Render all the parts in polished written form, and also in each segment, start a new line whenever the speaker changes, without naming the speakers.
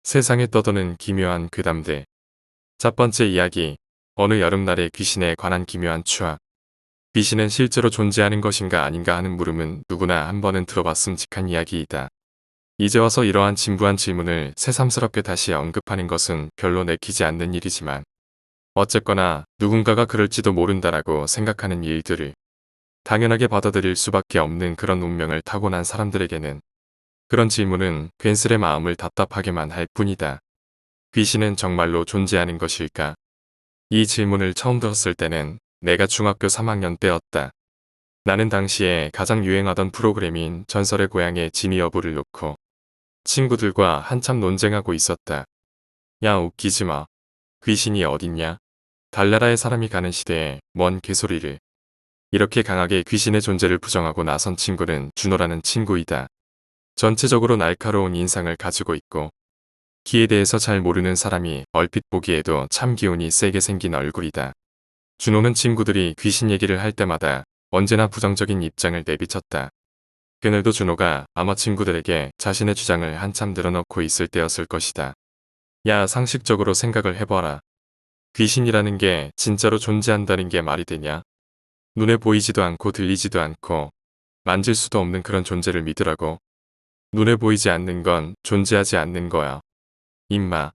세상에 떠도는 기묘한 괴담들. 첫 번째 이야기. 어느 여름날의 귀신에 관한 기묘한 추억. 귀신은 실제로 존재하는 것인가 아닌가 하는 물음은 누구나 한 번은 들어봤음직한 이야기이다. 이제 와서 이러한 진부한 질문을 새삼스럽게 다시 언급하는 것은 별로 내키지 않는 일이지만 어쨌거나 누군가가 그럴지도 모른다라고 생각하는 일들을 당연하게 받아들일 수밖에 없는 그런 운명을 타고난 사람들에게는 그런 질문은 괜스레 마음을 답답하게만 할 뿐이다. 귀신은 정말로 존재하는 것일까? 이 질문을 처음 들었을 때는 내가 중학교 3학년 때였다. 나는 당시에 가장 유행하던 프로그램인 전설의 고향의 지니 여부를 놓고 친구들과 한참 논쟁하고 있었다. 야, 웃기지 마. 귀신이 어딨냐? 달나라의 사람이 가는 시대에 뭔 개소리를. 이렇게 강하게 귀신의 존재를 부정하고 나선 친구는 준호라는 친구이다. 전체적으로 날카로운 인상을 가지고 있고 기에 대해서 잘 모르는 사람이 얼핏 보기에도 참 기운이 세게 생긴 얼굴이다. 준호는 친구들이 귀신 얘기를 할 때마다 언제나 부정적인 입장을 내비쳤다. 그날도 준호가 아마 친구들에게 자신의 주장을 한참 늘어놓고 있을 때였을 것이다. 야, 상식적으로 생각을 해봐라. 귀신이라는 게 진짜로 존재한다는 게 말이 되냐? 눈에 보이지도 않고 들리지도 않고 만질 수도 없는 그런 존재를 믿으라고. 눈에 보이지 않는 건 존재하지 않는 거야. 임마.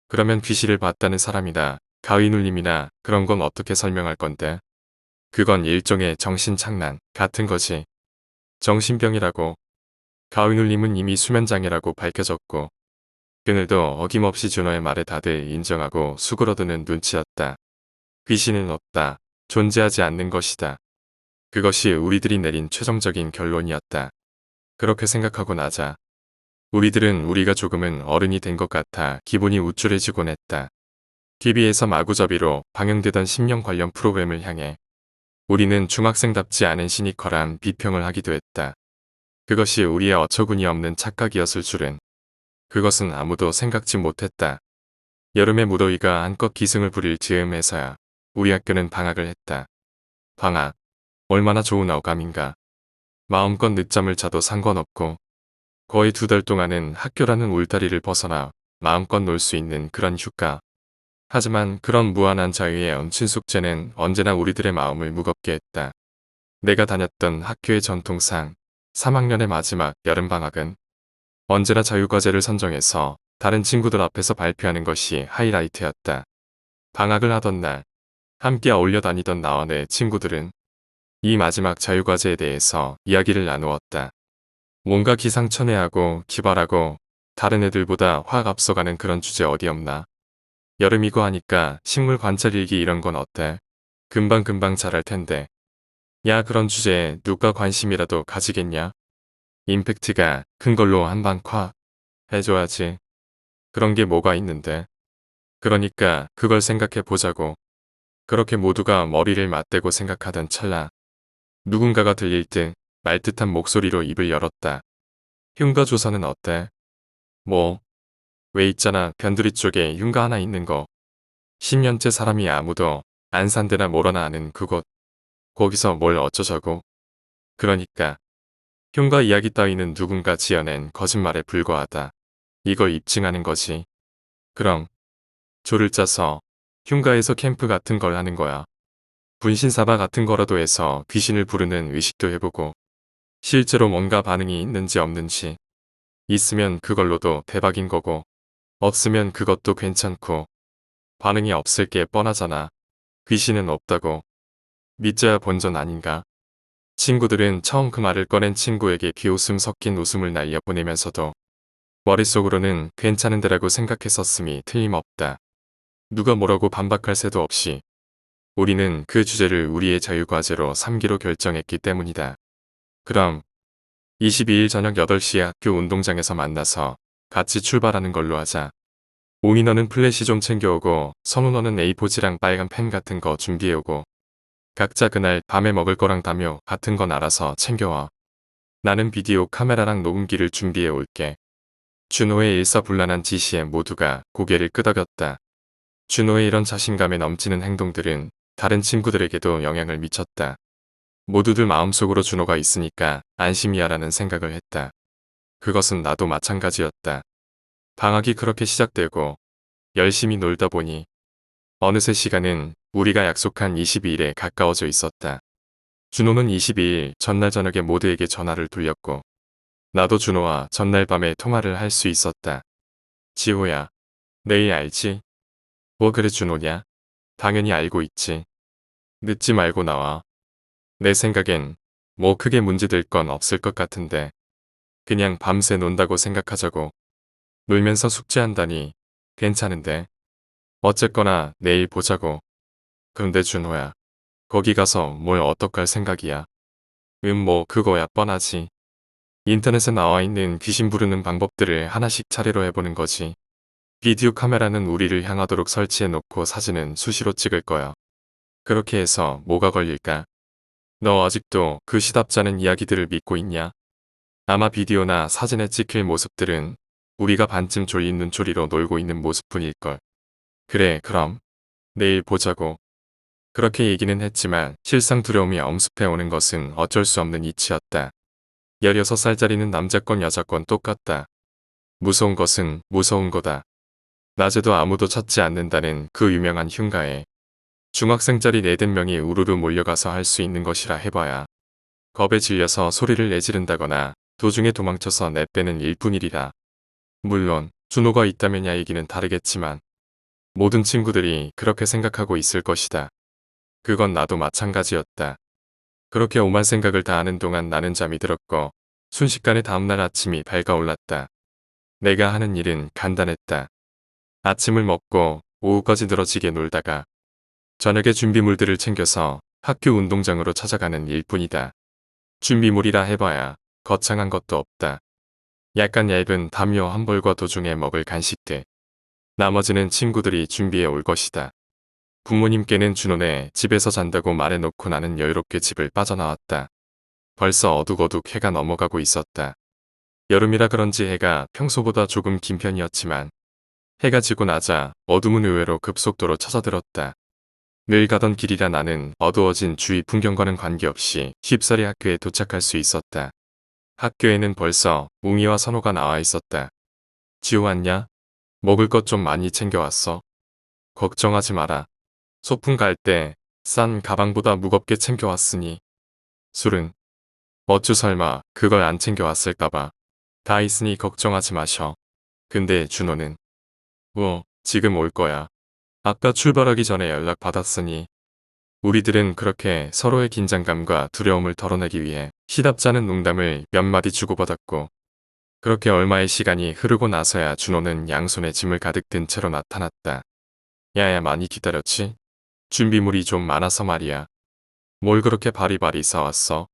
그러면 귀신을 봤다는 사람이나 가위눌림이나 그런 건 어떻게 설명할 건데? 그건 일종의 정신착란 같은 거지. 정신병이라고. 가위눌림은 이미 수면장애라고 밝혀졌고 그늘도 어김없이 준호의 말에 다들 인정하고 수그러드는 눈치였다. 귀신은 없다. 존재하지 않는 것이다. 그것이 우리들이 내린 최종적인 결론이었다. 그렇게 생각하고 나자 우리들은 우리가 조금은 어른이 된 것 같아 기분이 우쭐해지곤 했다. TV에서 마구잡이로 방영되던 심령 관련 프로그램을 향해 우리는 중학생답지 않은 시니컬한 비평을 하기도 했다. 그것이 우리의 어처구니 없는 착각이었을 줄은 그것은 아무도 생각지 못했다. 여름의 무더위가 한껏 기승을 부릴 즈음에서야 우리 학교는 방학을 했다. 방학. 얼마나 좋은 어감인가. 마음껏 늦잠을 자도 상관없고 거의 2달 동안은 학교라는 울타리를 벗어나 마음껏 놀 수 있는 그런 휴가. 하지만 그런 무한한 자유의 얹힌 숙제는 언제나 우리들의 마음을 무겁게 했다. 내가 다녔던 학교의 전통상 3학년의 마지막 여름방학은 언제나 자유과제를 선정해서 다른 친구들 앞에서 발표하는 것이 하이라이트였다. 방학을 하던 날 함께 어울려 다니던 나와 내 친구들은 이 마지막 자유과제에 대해서 이야기를 나누었다. 뭔가 기상천외하고 기발하고 다른 애들보다 확 앞서가는 그런 주제 어디 없나? 여름이고 하니까 식물 관찰일기 이런 건 어때? 금방금방 잘할 텐데. 야, 그런 주제에 누가 관심이라도 가지겠냐? 임팩트가 큰 걸로 한방 콱 해줘야지. 그런 게 뭐가 있는데. 그러니까 그걸 생각해 보자고. 그렇게 모두가 머리를 맞대고 생각하던 찰나. 누군가가 들릴 듯 말듯한 목소리로 입을 열었다. 흉가 조사는 어때? 뭐? 왜 있잖아, 변두리 쪽에 흉가 하나 있는 거. 10년째 사람이 아무도 안 산 데나 뭐라나 아는 그곳. 거기서 뭘 어쩌자고. 그러니까 흉가 이야기 따위는 누군가 지어낸 거짓말에 불과하다. 이걸 입증하는 거지. 그럼 조를 짜서 흉가에서 캠프 같은 걸 하는 거야. 분신사바 같은 거라도 해서 귀신을 부르는 의식도 해보고 실제로 뭔가 반응이 있는지 없는지 있으면 그걸로도 대박인 거고 없으면 그것도 괜찮고 반응이 없을 게 뻔하잖아. 귀신은 없다고. 믿자야 본전 아닌가? 친구들은 처음 그 말을 꺼낸 친구에게 비웃음 섞인 웃음을 날려보내면서도 머릿속으로는 괜찮은 데라고 생각했었음이 틀림없다. 누가 뭐라고 반박할 새도 없이 우리는 그 주제를 우리의 자유과제로 삼기로 결정했기 때문이다. 그럼 22일 저녁 8시에 학교 운동장에서 만나서 같이 출발하는 걸로 하자. 옹이 너는 플래시 좀 챙겨오고 선우 너는 A4지랑 빨간 펜 같은 거 준비해오고 각자 그날 밤에 먹을 거랑 담요 같은 건 알아서 챙겨와. 나는 비디오 카메라랑 녹음기를 준비해 올게. 준호의 일사불란한 지시에 모두가 고개를 끄덕였다. 준호의 이런 자신감에 넘치는 행동들은 다른 친구들에게도 영향을 미쳤다. 모두들 마음속으로 준호가 있으니까 안심이야라는 생각을 했다. 그것은 나도 마찬가지였다. 방학이 그렇게 시작되고 열심히 놀다 보니 어느새 시간은 우리가 약속한 22일에 가까워져 있었다. 준호는 22일 전날 저녁에 모두에게 전화를 돌렸고 나도 준호와 전날 밤에 통화를 할 수 있었다. 지호야, 내일 알지? 뭐 그래 준호냐? 당연히 알고 있지. 늦지 말고 나와. 내 생각엔 뭐 크게 문제될 건 없을 것 같은데 그냥 밤새 논다고 생각하자고. 놀면서 숙제한다니 괜찮은데. 어쨌거나 내일 보자고. 그런데 준호야, 거기 가서 뭘 어떡할 생각이야? 뭐 그거야 뻔하지. 인터넷에 나와 있는 귀신 부르는 방법들을 하나씩 차례로 해보는 거지. 비디오 카메라는 우리를 향하도록 설치해 놓고 사진은 수시로 찍을 거야. 그렇게 해서 뭐가 걸릴까? 너 아직도 그 시답잖은 이야기들을 믿고 있냐? 아마 비디오나 사진에 찍힐 모습들은 우리가 반쯤 졸린 눈초리로 놀고 있는 모습뿐일걸. 그래, 그럼 내일 보자고. 그렇게 얘기는 했지만 실상 두려움이 엄습해 오는 것은 어쩔 수 없는 이치였다. 16살짜리는 남자건 여자건 똑같다. 무서운 것은 무서운 거다. 낮에도 아무도 찾지 않는다는 그 유명한 흉가에 중학생짜리 4~5명이 우르르 몰려가서 할 수 있는 것이라 해봐야 겁에 질려서 소리를 내지른다거나 도중에 도망쳐서 내빼는 일뿐이리라. 물론 준호가 있다면야 얘기는 다르겠지만 모든 친구들이 그렇게 생각하고 있을 것이다. 그건 나도 마찬가지였다. 그렇게 오만 생각을 다 하는 동안 나는 잠이 들었고 순식간에 다음날 아침이 밝아올랐다. 내가 하는 일은 간단했다. 아침을 먹고 오후까지 늘어지게 놀다가 저녁에 준비물들을 챙겨서 학교 운동장으로 찾아가는 일뿐이다. 준비물이라 해봐야 거창한 것도 없다. 약간 얇은 담요 한 벌과 도중에 먹을 간식들. 나머지는 친구들이 준비해 올 것이다. 부모님께는 준호네 집에서 잔다고 말해놓고 나는 여유롭게 집을 빠져나왔다. 벌써 어둑어둑 해가 넘어가고 있었다. 여름이라 그런지 해가 평소보다 조금 긴 편이었지만 해가 지고 나자 어둠은 의외로 급속도로 찾아들었다. 늘 가던 길이라 나는 어두워진 주위 풍경과는 관계없이 쉽사리 학교에 도착할 수 있었다. 학교에는 벌써 웅이와 선호가 나와 있었다. 지호 왔냐? 먹을 것 좀 많이 챙겨왔어. 걱정하지 마라. 소풍 갈 때 싼 가방보다 무겁게 챙겨왔으니. 술은? 어쭈 설마 그걸 안 챙겨왔을까봐. 다 있으니 걱정하지 마셔. 근데 준호는? 지금 올 거야. 아까 출발하기 전에 연락 받았으니. 우리들은 그렇게 서로의 긴장감과 두려움을 덜어내기 위해 시답잖은 농담을 몇 마디 주고받았고 그렇게 얼마의 시간이 흐르고 나서야 준호는 양손에 짐을 가득 든 채로 나타났다. 야야 많이 기다렸지? 준비물이 좀 많아서 말이야. 뭘 그렇게 바리바리 싸왔어?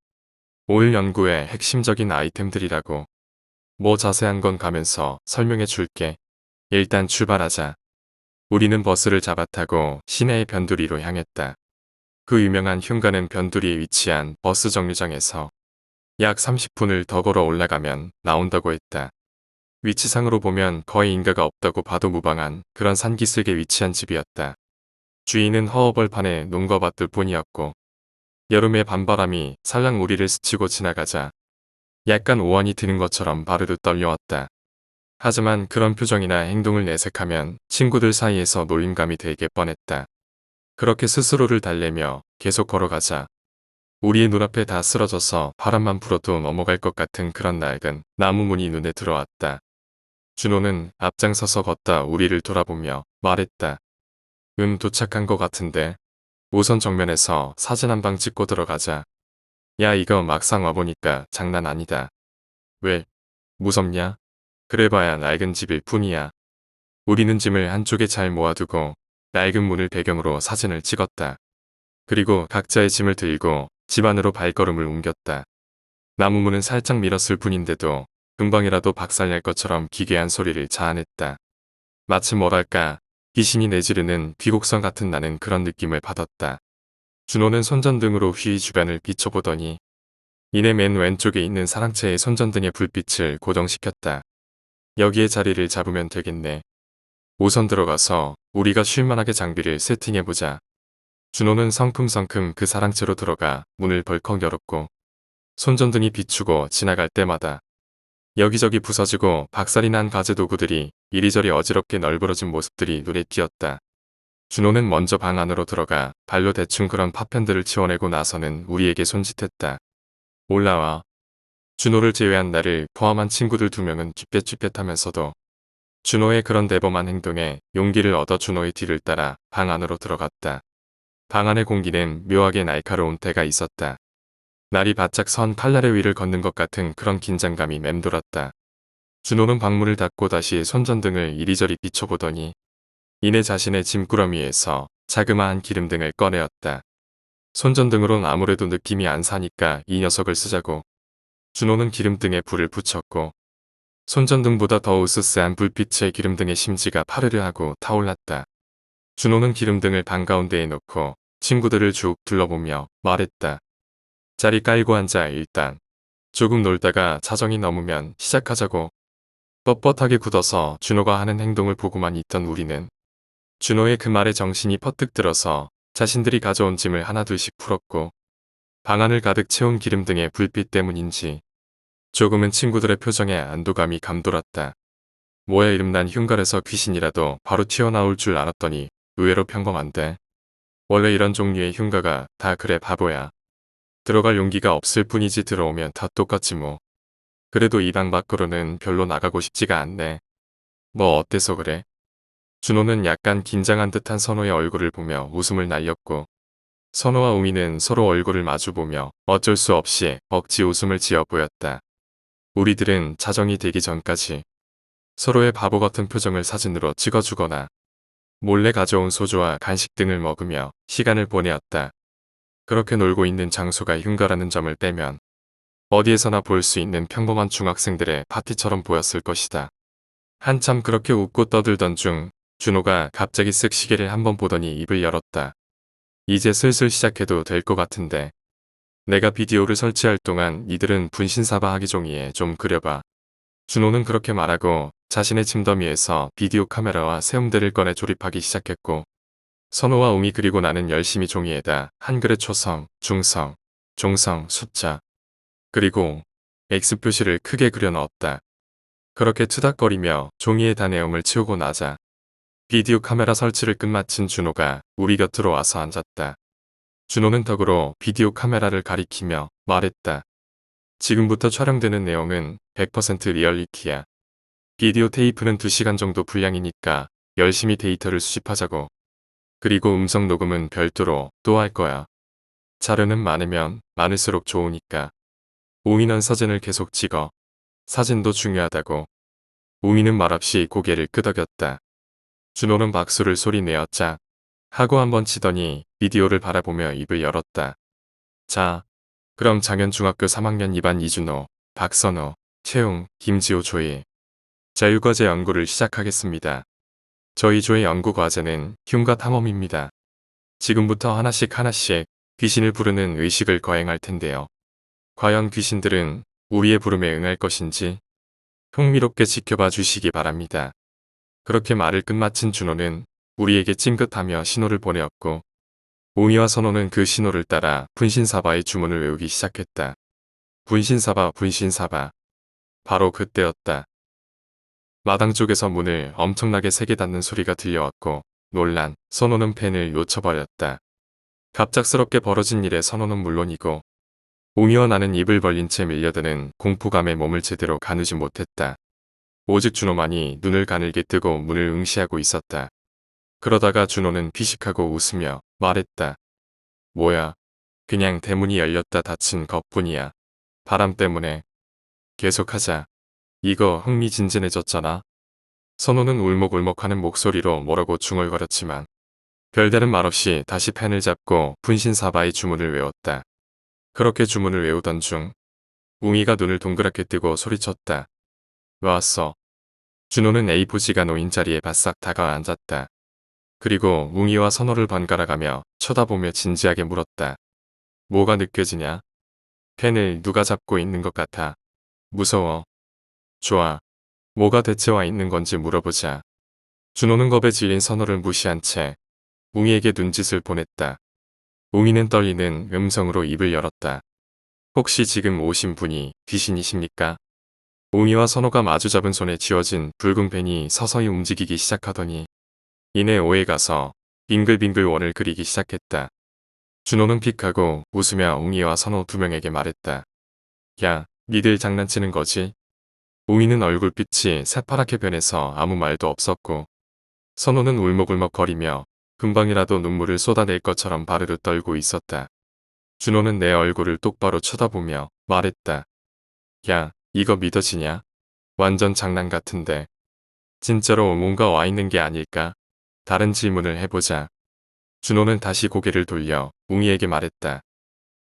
올 연구의 핵심적인 아이템들이라고. 뭐 자세한 건 가면서 설명해 줄게. 일단 출발하자. 우리는 버스를 잡아타고 시내의 변두리로 향했다. 그 유명한 흉가는 변두리에 위치한 버스 정류장에서 약 30분을 더 걸어 올라가면 나온다고 했다. 위치상으로 보면 거의 인가가 없다고 봐도 무방한 그런 산기슭에 위치한 집이었다. 주인은 허허벌판에 논과 밭들 뿐이었고 여름의 밤바람이 살랑 우리를 스치고 지나가자 약간 오한이 드는 것처럼 바르르 떨려왔다. 하지만 그런 표정이나 행동을 내색하면 친구들 사이에서 놀림감이 되게 뻔했다. 그렇게 스스로를 달래며 계속 걸어가자 우리의 눈앞에 다 쓰러져서 바람만 불어도 넘어갈 것 같은 그런 낡은 나무문이 눈에 들어왔다. 준호는 앞장서서 걷다 우리를 돌아보며 말했다. 도착한 것 같은데. 우선 정면에서 사진 한 방 찍고 들어가자. 야 이거 막상 와보니까 장난 아니다. 왜? 무섭냐? 그래봐야 낡은 집일 뿐이야. 우리는 짐을 한쪽에 잘 모아두고 낡은 문을 배경으로 사진을 찍었다. 그리고 각자의 짐을 들고 집 안으로 발걸음을 옮겼다. 나무문은 살짝 밀었을 뿐인데도 금방이라도 박살날 것처럼 기괴한 소리를 자아냈다. 마치 뭐랄까 귀신이 내지르는 귀곡선 같은 나는 그런 느낌을 받았다. 준호는 손전등으로 휘 주변을 비춰보더니 이내 맨 왼쪽에 있는 사랑채의 손전등의 불빛을 고정시켰다. 여기에 자리를 잡으면 되겠네. 우선 들어가서 우리가 쉴만하게 장비를 세팅해보자. 준호는 성큼성큼 그 사랑채로 들어가 문을 벌컥 열었고 손전등이 비추고 지나갈 때마다 여기저기 부서지고 박살이 난 가재 도구들이 이리저리 어지럽게 널브러진 모습들이 눈에 띄었다. 준호는 먼저 방 안으로 들어가 발로 대충 그런 파편들을 치워내고 나서는 우리에게 손짓했다. 올라와. 준호를 제외한 나를 포함한 친구들 2명은 쥐뼛쥐뼛하면서도 준호의 그런 대범한 행동에 용기를 얻어 준호의 뒤를 따라 방 안으로 들어갔다. 방 안의 공기는 묘하게 날카로운 때가 있었다. 날이 바짝 선 칼날의 위를 걷는 것 같은 그런 긴장감이 맴돌았다. 준호는 방문을 닫고 다시 손전등을 이리저리 비춰보더니 이내 자신의 짐꾸러미에서 자그마한 기름등을 꺼내었다. 손전등으론 아무래도 느낌이 안 사니까 이 녀석을 쓰자고. 준호는 기름등에 불을 붙였고 손전등보다 더 으스스한 불빛에 기름등의 심지가 파르르하고 타올랐다. 준호는 기름등을 방 가운데에 놓고 친구들을 쭉 둘러보며 말했다. 자리 깔고 앉아 일단. 조금 놀다가 자정이 넘으면 시작하자고. 뻣뻣하게 굳어서 준호가 하는 행동을 보고만 있던 우리는 준호의 그 말에 정신이 퍼뜩 들어서 자신들이 가져온 짐을 하나둘씩 풀었고 방 안을 가득 채운 기름등의 불빛 때문인지 조금은 친구들의 표정에 안도감이 감돌았다. 뭐야 이름난 흉가에서 귀신이라도 바로 튀어나올 줄 알았더니 의외로 평범한데. 원래 이런 종류의 흉가가 다 그래 바보야. 들어갈 용기가 없을 뿐이지 들어오면 다 똑같지 뭐. 그래도 이 방 밖으로는 별로 나가고 싶지가 않네. 뭐 어때서 그래? 준호는 약간 긴장한 듯한 선호의 얼굴을 보며 웃음을 날렸고 선호와 우미는 서로 얼굴을 마주보며 어쩔 수 없이 억지 웃음을 지어 보였다. 우리들은 자정이 되기 전까지 서로의 바보 같은 표정을 사진으로 찍어주거나 몰래 가져온 소주와 간식 등을 먹으며 시간을 보내었다. 그렇게 놀고 있는 장소가 흉가라는 점을 빼면 어디에서나 볼 수 있는 평범한 중학생들의 파티처럼 보였을 것이다. 한참 그렇게 웃고 떠들던 중 준호가 갑자기 쓱 시계를 한번 보더니 입을 열었다. 이제 슬슬 시작해도 될 것 같은데. 내가 비디오를 설치할 동안 이들은 분신사바 하기 종이에 좀 그려봐. 준호는 그렇게 말하고 자신의 짐더미에서 비디오 카메라와 세움대를 꺼내 조립하기 시작했고 선호와 웅이 그리고 나는 열심히 종이에다 한글의 초성, 중성, 종성, 숫자 그리고 X 표시를 크게 그려 넣었다. 그렇게 투닥거리며 종이에다 내용을 치우고 나자 비디오 카메라 설치를 끝마친 준호가 우리 곁으로 와서 앉았다. 준호는 덕으로 비디오 카메라를 가리키며 말했다. 지금부터 촬영되는 내용은 100% 리얼리티야. 비디오 테이프는 2시간 정도 분량이니까 열심히 데이터를 수집하자고. 그리고 음성 녹음은 별도로 또 할 거야. 자료는 많으면 많을수록 좋으니까. 웅이는 사진을 계속 찍어. 사진도 중요하다고. 웅이는 말없이 고개를 끄덕였다. 준호는 박수를 소리내어 짝 하고 한번 치더니 비디오를 바라보며 입을 열었다. 자, 그럼 장현중학교 3학년 2반 이준호, 박선호, 채웅, 김지호 조의 자유과제 연구를 시작하겠습니다. 저희 조의 연구 과제는 흉가 탐험입니다. 지금부터 하나씩 귀신을 부르는 의식을 거행할 텐데요. 과연 귀신들은 우리의 부름에 응할 것인지 흥미롭게 지켜봐 주시기 바랍니다. 그렇게 말을 끝마친 준호는 우리에게 찡긋하며 신호를 보내었고 웅이와 선호는 그 신호를 따라 분신사바의 주문을 외우기 시작했다. 분신사바 분신사바. 바로 그때였다. 마당 쪽에서 문을 엄청나게 세게 닫는 소리가 들려왔고 놀란 선호는 펜을 놓쳐버렸다. 갑작스럽게 벌어진 일에 선호는 물론이고 웅이와 나는 입을 벌린 채 밀려드는 공포감에 몸을 제대로 가누지 못했다. 오직 준호만이 눈을 가늘게 뜨고 문을 응시하고 있었다. 그러다가 준호는 피식하고 웃으며 말했다. 뭐야. 그냥 대문이 열렸다 닫힌 것뿐이야. 바람 때문에. 계속하자. 이거 흥미진진해졌잖아. 선호는 울먹울먹하는 목소리로 뭐라고 중얼거렸지만 별다른 말 없이 다시 펜을 잡고 분신사바의 주문을 외웠다. 그렇게 주문을 외우던 중 웅이가 눈을 동그랗게 뜨고 소리쳤다. 왔어. 준호는 A4지가 놓인 자리에 바싹 다가와 앉았다. 그리고 웅이와 선호를 번갈아가며 쳐다보며 진지하게 물었다. 뭐가 느껴지냐? 펜을 누가 잡고 있는 것 같아. 무서워. 좋아. 뭐가 대체 와 있는 건지 물어보자. 준호는 겁에 질린 선호를 무시한 채 웅이에게 눈짓을 보냈다. 웅이는 떨리는 음성으로 입을 열었다. 혹시 지금 오신 분이 귀신이십니까? 웅이와 선호가 마주잡은 손에 쥐어진 붉은 펜이 서서히 움직이기 시작하더니 이내 오에 가서 빙글빙글 원을 그리기 시작했다. 준호는 픽하고 웃으며 웅이와 선호 두 명에게 말했다. 야, 니들 장난치는 거지? 웅이는 얼굴빛이 새파랗게 변해서 아무 말도 없었고 선호는 울먹울먹거리며 금방이라도 눈물을 쏟아낼 것처럼 바르르 떨고 있었다. 준호는 내 얼굴을 똑바로 쳐다보며 말했다. 야, 이거 믿어지냐? 완전 장난 같은데. 진짜로 뭔가 와 있는 게 아닐까? 다른 질문을 해보자. 준호는 다시 고개를 돌려 웅이에게 말했다.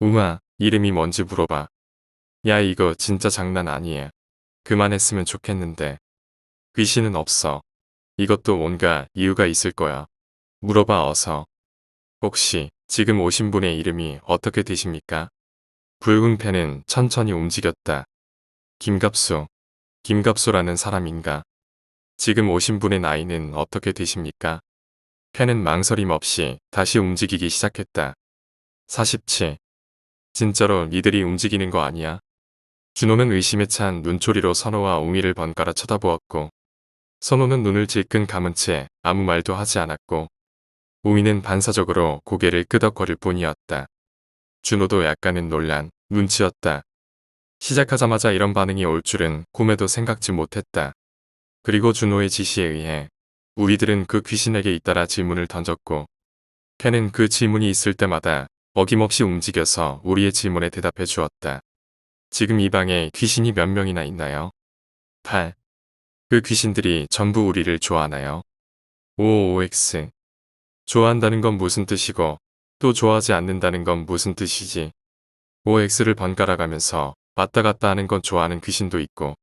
웅아, 이름이 뭔지 물어봐. 야, 이거 진짜 장난 아니야. 그만했으면 좋겠는데. 귀신은 없어. 이것도 뭔가 이유가 있을 거야. 물어봐 어서. 혹시 지금 오신 분의 이름이 어떻게 되십니까? 붉은 펜은 천천히 움직였다. 김갑수. 김갑수라는 사람인가? 지금 오신 분의 나이는 어떻게 되십니까? 펜은 망설임 없이 다시 움직이기 시작했다. 47. 진짜로 니들이 움직이는 거 아니야? 준호는 의심에 찬 눈초리로 선호와 웅이를 번갈아 쳐다보았고 선호는 눈을 질끈 감은 채 아무 말도 하지 않았고 웅이는 반사적으로 고개를 끄덕거릴 뿐이었다. 준호도 약간은 놀란 눈치였다. 시작하자마자 이런 반응이 올 줄은 꿈에도 생각지 못했다. 그리고 준호의 지시에 의해 우리들은 그 귀신에게 잇따라 질문을 던졌고 펜은 그 질문이 있을 때마다 어김없이 움직여서 우리의 질문에 대답해 주었다. 지금 이 방에 귀신이 몇 명이나 있나요? 8. 그 귀신들이 전부 우리를 좋아하나요? OOX. 좋아한다는 건 무슨 뜻이고 또 좋아하지 않는다는 건 무슨 뜻이지? OX를 번갈아 가면서 왔다 갔다 하는 건 좋아하는 귀신도 있고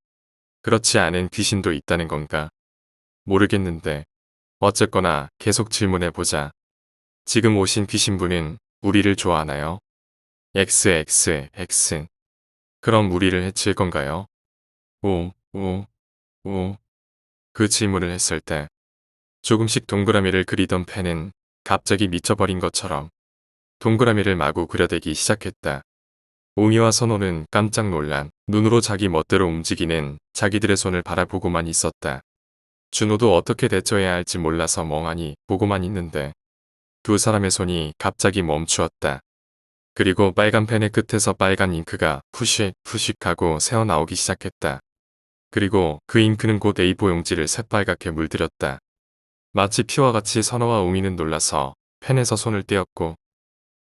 그렇지 않은 귀신도 있다는 건가? 모르겠는데 어쨌거나 계속 질문해보자. 지금 오신 귀신분은 우리를 좋아하나요? XXX. 그럼 우리를 해칠 건가요? 오. 그 질문을 했을 때 조금씩 동그라미를 그리던 펜은 갑자기 미쳐버린 것처럼 동그라미를 마구 그려대기 시작했다. 웅이와 선호는 깜짝 놀란 눈으로 자기 멋대로 움직이는 자기들의 손을 바라보고만 있었다. 준호도 어떻게 대처해야 할지 몰라서 멍하니 보고만 있는데 두 사람의 손이 갑자기 멈추었다. 그리고 빨간 펜의 끝에서 빨간 잉크가 푸식푸식하고 새어나오기 시작했다. 그리고 그 잉크는 곧 A4 용지를 새빨갛게 물들였다. 마치 피와 같이 선호와 웅이는 놀라서 펜에서 손을 떼었고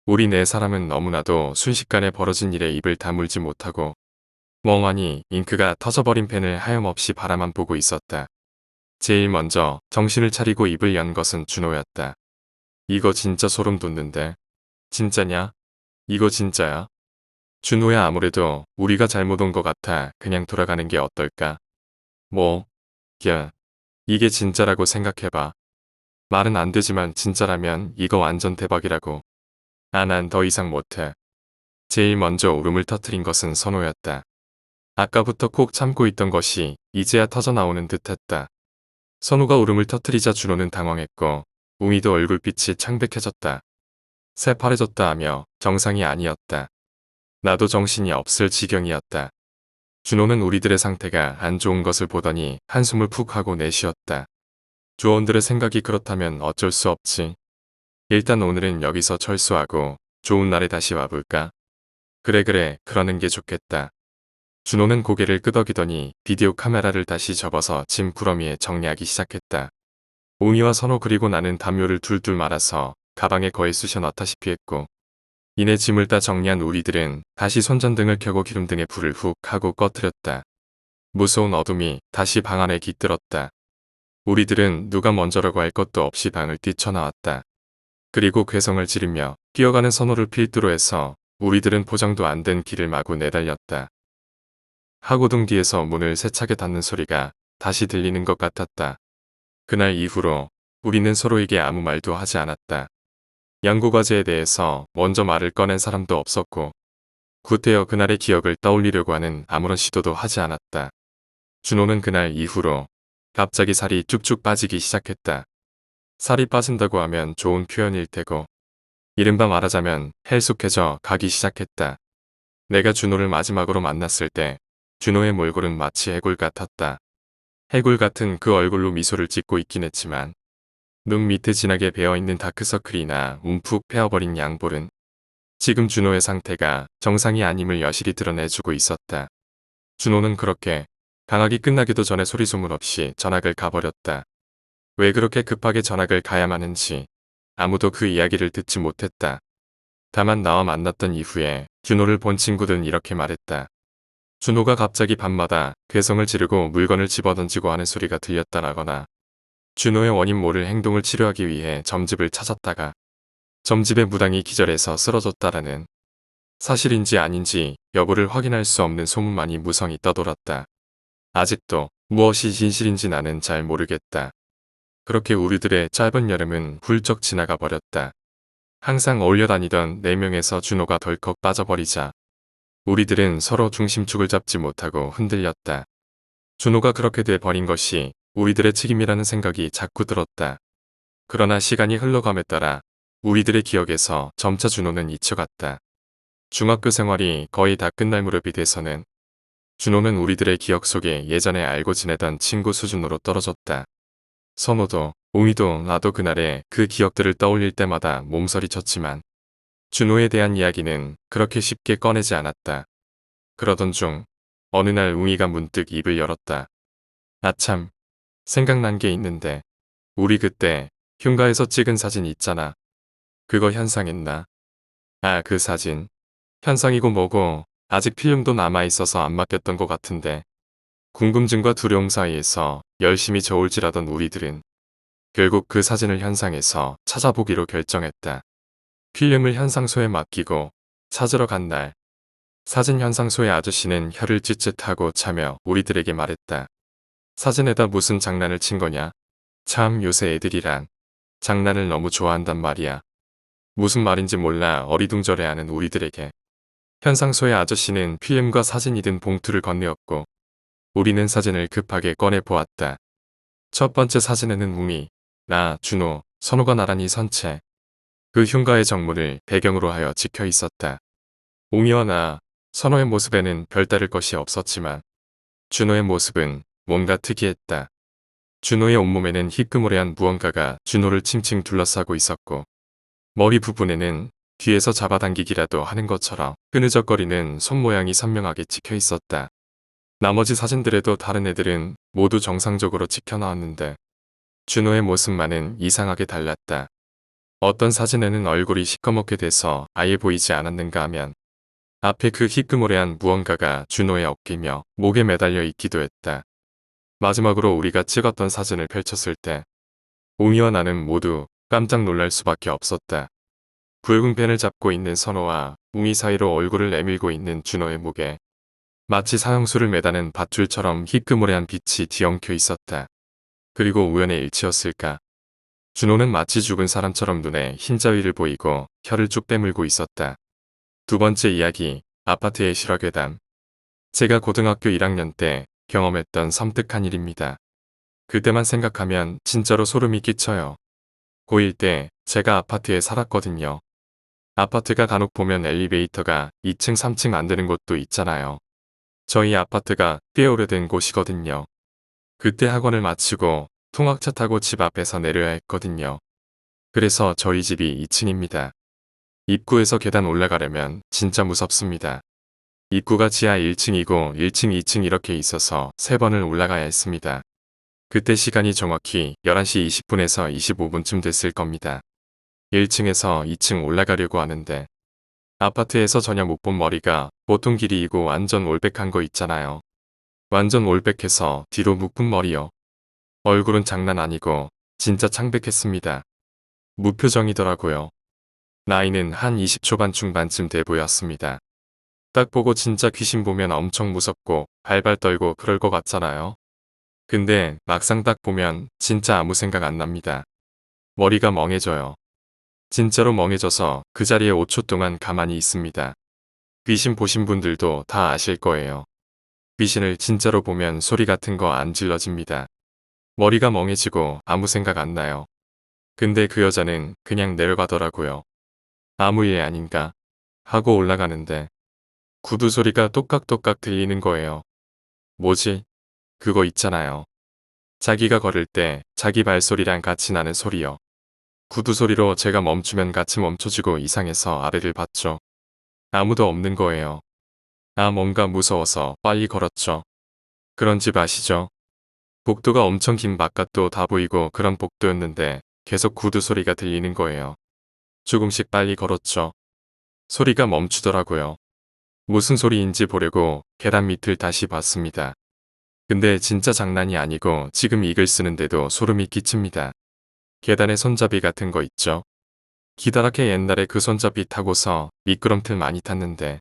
우리 네 사람은 너무나도 순식간에 벌어진 일에 입을 다물지 못하고 멍하니 잉크가 터져버린 펜을 하염없이 바라만 보고 있었다. 제일 먼저 정신을 차리고 입을 연 것은 준호였다. 이거 진짜 소름 돋는데. 진짜냐? 이거 진짜야? 준호야, 아무래도 우리가 잘못 온 것 같아. 그냥 돌아가는 게 어떨까? 뭐? 야, 이게 진짜라고 생각해봐. 말은 안 되지만 진짜라면 이거 완전 대박이라고. 아, 난 더 이상 못해. 제일 먼저 울음을 터뜨린 것은 선호였다. 아까부터 콕 참고 있던 것이 이제야 터져나오는 듯했다. 선호가 울음을 터뜨리자 준호는 당황했고 웅이도 얼굴빛이 창백해졌다. 새파래졌다 하며 정상이 아니었다. 나도 정신이 없을 지경이었다. 준호는 우리들의 상태가 안 좋은 것을 보더니 한숨을 푹 하고 내쉬었다. 조원들의 생각이 그렇다면 어쩔 수 없지. 일단 오늘은 여기서 철수하고 좋은 날에 다시 와볼까? 그래, 그러는 게 좋겠다. 준호는 고개를 끄덕이더니 비디오 카메라를 다시 접어서 짐 구러미에 정리하기 시작했다. 웅이와 선호 그리고 나는 담요를 둘둘 말아서 가방에 거의 쑤셔 넣다시피 했고 이내 짐을 다 정리한 우리들은 다시 손전등을 켜고 기름등에 불을 훅 하고 꺼뜨렸다. 무서운 어둠이 다시 방 안에 깃들었다. 우리들은 누가 먼저라고 할 것도 없이 방을 뛰쳐나왔다. 그리고 괴성을 지르며 뛰어가는 선호를 필두로 해서 우리들은 포장도 안 된 길을 마구 내달렸다. 하고등 뒤에서 문을 세차게 닫는 소리가 다시 들리는 것 같았다. 그날 이후로 우리는 서로에게 아무 말도 하지 않았다. 양고과제에 대해서 먼저 말을 꺼낸 사람도 없었고 구태여 그날의 기억을 떠올리려고 하는 아무런 시도도 하지 않았다. 준호는 그날 이후로 갑자기 살이 쭉쭉 빠지기 시작했다. 살이 빠진다고 하면 좋은 표현일 테고 이른바 말하자면 헬쑥해져 가기 시작했다. 내가 준호를 마지막으로 만났을 때 준호의 몰골은 마치 해골 같았다. 해골 같은 그 얼굴로 미소를 짓고 있긴 했지만 눈 밑에 진하게 배어있는 다크서클이나 움푹 패어버린 양볼은 지금 준호의 상태가 정상이 아님을 여실히 드러내주고 있었다. 준호는 그렇게 강학이 끝나기도 전에 소리소문 없이 전학을 가버렸다. 왜 그렇게 급하게 전학을 가야만 하는지 아무도 그 이야기를 듣지 못했다. 다만 나와 만났던 이후에 준호를 본 친구들은 이렇게 말했다. 준호가 갑자기 밤마다 괴성을 지르고 물건을 집어던지고 하는 소리가 들렸다라거나 준호의 원인 모를 행동을 치료하기 위해 점집을 찾았다가 점집에 무당이 기절해서 쓰러졌다라는 사실인지 아닌지 여부를 확인할 수 없는 소문만이 무성히 떠돌았다. 아직도 무엇이 진실인지 나는 잘 모르겠다. 그렇게 우리들의 짧은 여름은 훌쩍 지나가 버렸다. 항상 어울려 다니던 4명에서 준호가 덜컥 빠져버리자 우리들은 서로 중심축을 잡지 못하고 흔들렸다. 준호가 그렇게 돼 버린 것이 우리들의 책임이라는 생각이 자꾸 들었다. 그러나 시간이 흘러감에 따라 우리들의 기억에서 점차 준호는 잊혀갔다. 중학교 생활이 거의 다 끝날 무렵이 돼서는 준호는 우리들의 기억 속에 예전에 알고 지내던 친구 수준으로 떨어졌다. 선호도, 웅이도 나도 그날의 그 기억들을 떠올릴 때마다 몸서리쳤지만 준호에 대한 이야기는 그렇게 쉽게 꺼내지 않았다. 그러던 중 어느 날 웅이가 문득 입을 열었다. 아참, 생각난 게 있는데 우리 그때 흉가에서 찍은 사진 있잖아. 그거 현상했나? 아, 그 사진. 현상이고 뭐고 아직 필름도 남아있어서 안 맡겼던 것 같은데 궁금증과 두려움 사이에서 열심히 저울질하던 우리들은 결국 그 사진을 현상에서 찾아보기로 결정했다. 필름을 현상소에 맡기고 찾으러 간 날 사진 현상소의 아저씨는 혀를 찌릿하고 차며 우리들에게 말했다. 사진에다 무슨 장난을 친 거냐? 참 요새 애들이란 장난을 너무 좋아한단 말이야. 무슨 말인지 몰라 어리둥절해하는 우리들에게 현상소의 아저씨는 필름과 사진이 든 봉투를 건네었고 우리는 사진을 급하게 꺼내 보았다. 첫 번째 사진에는 웅이, 나, 준호, 선호가 나란히 선 채 그 흉가의 정문을 배경으로 하여 찍혀 있었다. 웅이와 나, 선호의 모습에는 별다를 것이 없었지만 준호의 모습은 뭔가 특이했다. 준호의 온몸에는 희끄무레한 무언가가 준호를 칭칭 둘러싸고 있었고 머리 부분에는 뒤에서 잡아당기기라도 하는 것처럼 흐느적거리는 손모양이 선명하게 찍혀 있었다. 나머지 사진들에도 다른 애들은 모두 정상적으로 찍혀 나왔는데 준호의 모습만은 이상하게 달랐다. 어떤 사진에는 얼굴이 시커멓게 돼서 아예 보이지 않았는가 하면 앞에 그 희끄무레한 무언가가 준호의 어깨며 목에 매달려 있기도 했다. 마지막으로 우리가 찍었던 사진을 펼쳤을 때 웅이와 나는 모두 깜짝 놀랄 수밖에 없었다. 붉은 펜을 잡고 있는 선호와 웅이 사이로 얼굴을 내밀고 있는 준호의 목에 마치 사형수를 매다는 밧줄처럼 희끄무레한 빛이 뒤엉켜 있었다. 그리고 우연의 일치였을까? 준호는 마치 죽은 사람처럼 눈에 흰자위를 보이고 혀를 쭉 빼물고 있었다. 두 번째 이야기, 아파트의 실화괴담. 제가 고등학교 1학년 때 경험했던 섬뜩한 일입니다. 그때만 생각하면 진짜로 소름이 끼쳐요. 고1 때 제가 아파트에 살았거든요. 아파트가 간혹 보면 엘리베이터가 2층, 3층 안 되는 곳도 있잖아요. 저희 아파트가 꽤 오래된 곳이거든요. 그때 학원을 마치고 통학차 타고 집 앞에서 내려야 했거든요. 그래서 저희 집이 2층입니다. 입구에서 계단 올라가려면 진짜 무섭습니다. 입구가 지하 1층이고 1층, 2층 이렇게 있어서 3번을 올라가야 했습니다. 그때 시간이 정확히 11시 20분에서 25분쯤 됐을 겁니다. 1층에서 2층 올라가려고 하는데 아파트에서 전혀 못 본 머리가 보통 길이이고 완전 올백한 거 있잖아요. 완전 올백해서 뒤로 묶은 머리요. 얼굴은 장난 아니고 진짜 창백했습니다. 무표정이더라고요. 나이는 한 20초반 중반쯤 돼 보였습니다. 딱 보고 진짜 귀신 보면 엄청 무섭고 발발 떨고 그럴 것 같잖아요. 근데 막상 딱 보면 진짜 아무 생각 안 납니다. 머리가 멍해져요. 진짜로 멍해져서 그 자리에 5초 동안 가만히 있습니다. 귀신 보신 분들도 다 아실 거예요. 귀신을 진짜로 보면 소리 같은 거 안 질러집니다. 머리가 멍해지고 아무 생각 안 나요. 근데 그 여자는 그냥 내려가더라고요. 아무 일 아닌가 하고 올라가는데 구두 소리가 똑깍똑깍 들리는 거예요. 뭐지? 그거 있잖아요. 자기가 걸을 때 자기 발소리랑 같이 나는 소리요. 구두 소리로 제가 멈추면 같이 멈춰지고 이상해서 아래를 봤죠. 아무도 없는 거예요. 아, 뭔가 무서워서 빨리 걸었죠. 그런 집 아시죠? 복도가 엄청 긴 바깥도 다 보이고 그런 복도였는데 계속 구두 소리가 들리는 거예요. 조금씩 빨리 걸었죠. 소리가 멈추더라고요. 무슨 소리인지 보려고 계단 밑을 다시 봤습니다. 근데 진짜 장난이 아니고 지금 이글 쓰는데도 소름이 끼칩니다. 계단에 손잡이 같은 거 있죠? 기다랗게 옛날에 그 손잡이 타고서 미끄럼틀 많이 탔는데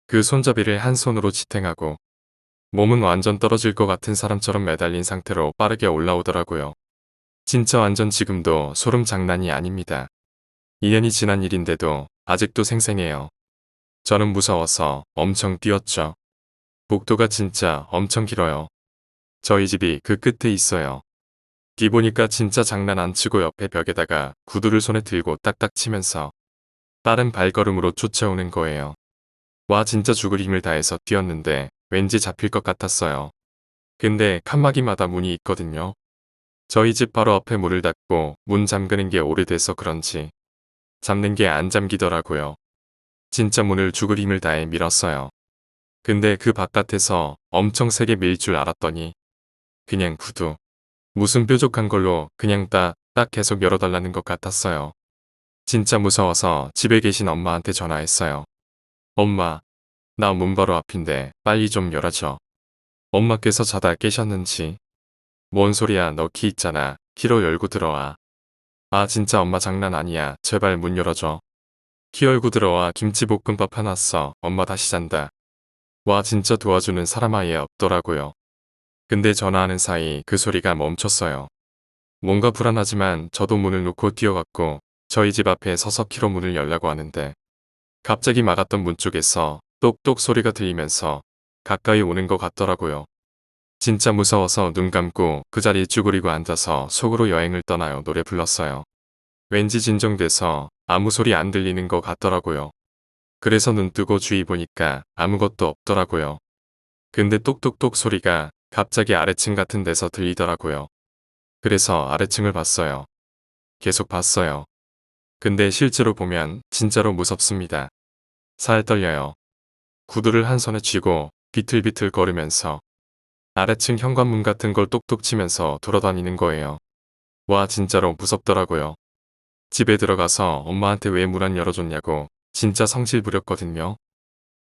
그 손잡이를 한 손으로 지탱하고 몸은 완전 떨어질 것 같은 사람처럼 매달린 상태로 빠르게 올라오더라고요. 진짜 완전 지금도 소름 장난이 아닙니다. 2년이 지난 일인데도 아직도 생생해요. 저는 무서워서 엄청 뛰었죠. 복도가 진짜 엄청 길어요. 저희 집이 그 끝에 있어요. 뒤 보니까 진짜 장난 안 치고 옆에 벽에다가 구두를 손에 들고 딱딱 치면서 빠른 발걸음으로 쫓아오는 거예요. 와, 진짜 죽을 힘을 다해서 뛰었는데 왠지 잡힐 것 같았어요. 근데 칸막이마다 문이 있거든요. 저희 집 바로 앞에 문을 닫고 문 잠그는 게 오래돼서 그런지 잡는 게 안 잠기더라고요. 진짜 문을 죽을 힘을 다해 밀었어요. 근데 그 바깥에서 엄청 세게 밀 줄 알았더니 그냥 구두. 무슨 뾰족한 걸로 그냥 딱 계속 열어달라는 것 같았어요. 진짜 무서워서 집에 계신 엄마한테 전화했어요. 엄마, 나 문 바로 앞인데 빨리 좀 열어줘. 엄마께서 자다 깨셨는지. 뭔 소리야, 너 키 있잖아. 키로 열고 들어와. 아, 진짜 엄마 장난 아니야. 제발 문 열어줘. 키 열고 들어와. 김치볶음밥 해놨어. 엄마 다시 잔다. 와, 진짜 도와주는 사람 아예 없더라고요. 근데 전화하는 사이 그 소리가 멈췄어요. 뭔가 불안하지만 저도 문을 놓고 뛰어갔고 저희 집 앞에 서서 키로 문을 열라고 하는데 갑자기 막았던 문 쪽에서 똑똑 소리가 들리면서 가까이 오는 것 같더라고요. 진짜 무서워서 눈 감고 그 자리에 쭈그리고 앉아서 속으로 여행을 떠나요 노래 불렀어요. 왠지 진정돼서 아무 소리 안 들리는 것 같더라고요. 그래서 눈 뜨고 주위 보니까 아무것도 없더라고요. 근데 똑똑똑 소리가 갑자기 아래층 같은 데서 들리더라고요. 그래서 아래층을 봤어요. 계속 봤어요. 근데 실제로 보면 진짜로 무섭습니다. 살 떨려요. 구두를 한 손에 쥐고 비틀비틀 거리면서 아래층 현관문 같은 걸 똑똑 치면서 돌아다니는 거예요. 와, 진짜로 무섭더라고요. 집에 들어가서 엄마한테 왜 문 안 열어줬냐고 진짜 성질 부렸거든요.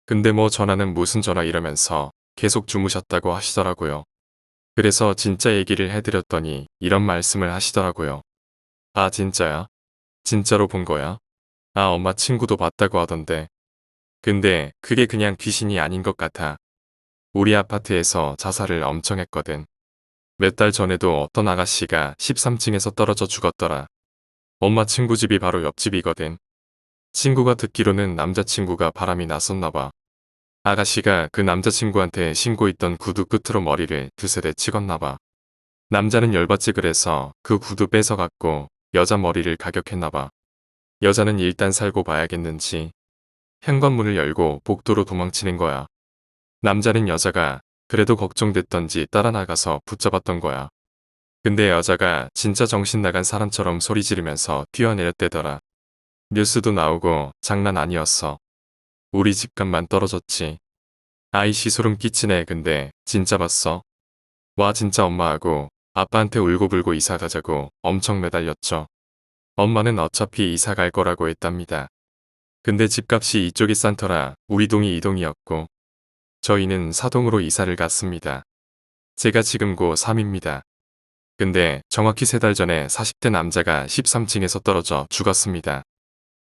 근데 뭐 전화는 무슨 전화 이러면서 계속 주무셨다고 하시더라고요. 그래서 진짜 얘기를 해드렸더니 이런 말씀을 하시더라고요. 아, 진짜야? 진짜로 본 거야? 아, 엄마 친구도 봤다고 하던데. 근데 그게 그냥 귀신이 아닌 것 같아. 우리 아파트에서 자살을 엄청 했거든. 몇 달 전에도 어떤 아가씨가 13층에서 떨어져 죽었더라. 엄마 친구 집이 바로 옆집이거든. 친구가 듣기로는 남자친구가 바람이 났었나 봐. 아가씨가 그 남자친구한테 신고 있던 구두 끝으로 머리를 두세 대 찍었나 봐. 남자는 열받지 그래서 그 구두 뺏어갖고 여자 머리를 가격했나 봐. 여자는 일단 살고 봐야겠는지 현관문을 열고 복도로 도망치는 거야. 남자는 여자가 그래도 걱정됐던지 따라 나가서 붙잡았던 거야. 근데 여자가 진짜 정신 나간 사람처럼 소리 지르면서 뛰어내렸대더라. 뉴스도 나오고 장난 아니었어. 우리 집값만 떨어졌지. 아이씨, 소름 끼치네. 근데 진짜 봤어? 와, 진짜 엄마하고 아빠한테 울고불고 이사 가자고 엄청 매달렸죠. 엄마는 어차피 이사 갈 거라고 했답니다. 근데 집값이 이쪽이 싼 터라 우리 동이 2동이었고 저희는 4동으로 이사를 갔습니다. 제가 지금 고3입니다. 근데 정확히 3달 전에 40대 남자가 13층에서 떨어져 죽었습니다.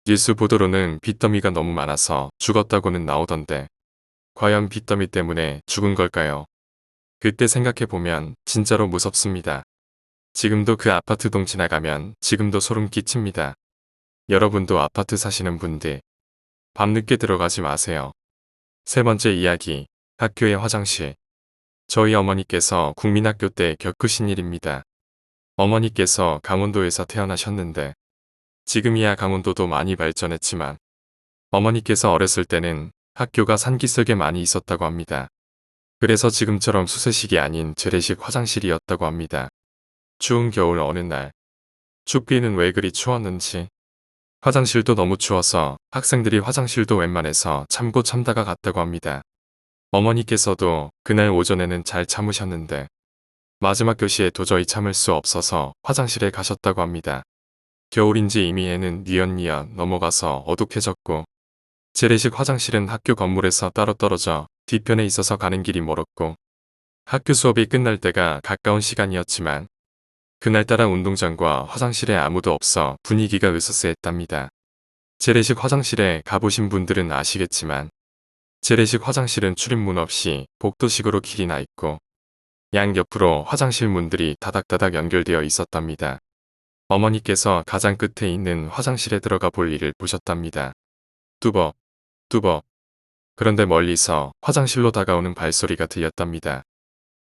뉴스 보도로는 빚더미가 너무 많아서 죽었다고는 나오던데 과연 빚더미 때문에 죽은 걸까요? 그때 생각해보면 진짜로 무섭습니다. 지금도 그 아파트 동 지나가면 지금도 소름 끼칩니다. 여러분도 아파트 사시는 분들 밤늦게 들어가지 마세요. 세 번째 이야기, 학교의 화장실. 저희 어머니께서 국민학교 때 겪으신 일입니다. 어머니께서 강원도에서 태어나셨는데 지금이야 강원도도 많이 발전했지만 어머니께서 어렸을 때는 학교가 산기슭에 많이 있었다고 합니다. 그래서 지금처럼 수세식이 아닌 재래식 화장실이었다고 합니다. 추운 겨울 어느 날, 춥기는 왜 그리 추웠는지 화장실도 너무 추워서 학생들이 화장실도 웬만해서 참고 참다가 갔다고 합니다. 어머니께서도 그날 오전에는 잘 참으셨는데 마지막 교시에 도저히 참을 수 없어서 화장실에 가셨다고 합니다. 겨울인지 이미 해는 뉘엿뉘엿 넘어가서 어둑해졌고 재래식 화장실은 학교 건물에서 따로 떨어져 뒤편에 있어서 가는 길이 멀었고 학교 수업이 끝날 때가 가까운 시간이었지만 그날따라 운동장과 화장실에 아무도 없어 분위기가 으스스했답니다. 재래식 화장실에 가보신 분들은 아시겠지만 재래식 화장실은 출입문 없이 복도식으로 길이 나 있고 양옆으로 화장실 문들이 다닥다닥 연결되어 있었답니다. 어머니께서 가장 끝에 있는 화장실에 들어가 볼 일을 보셨답니다. 뚜벅, 뚜벅. 그런데 멀리서 화장실로 다가오는 발소리가 들렸답니다.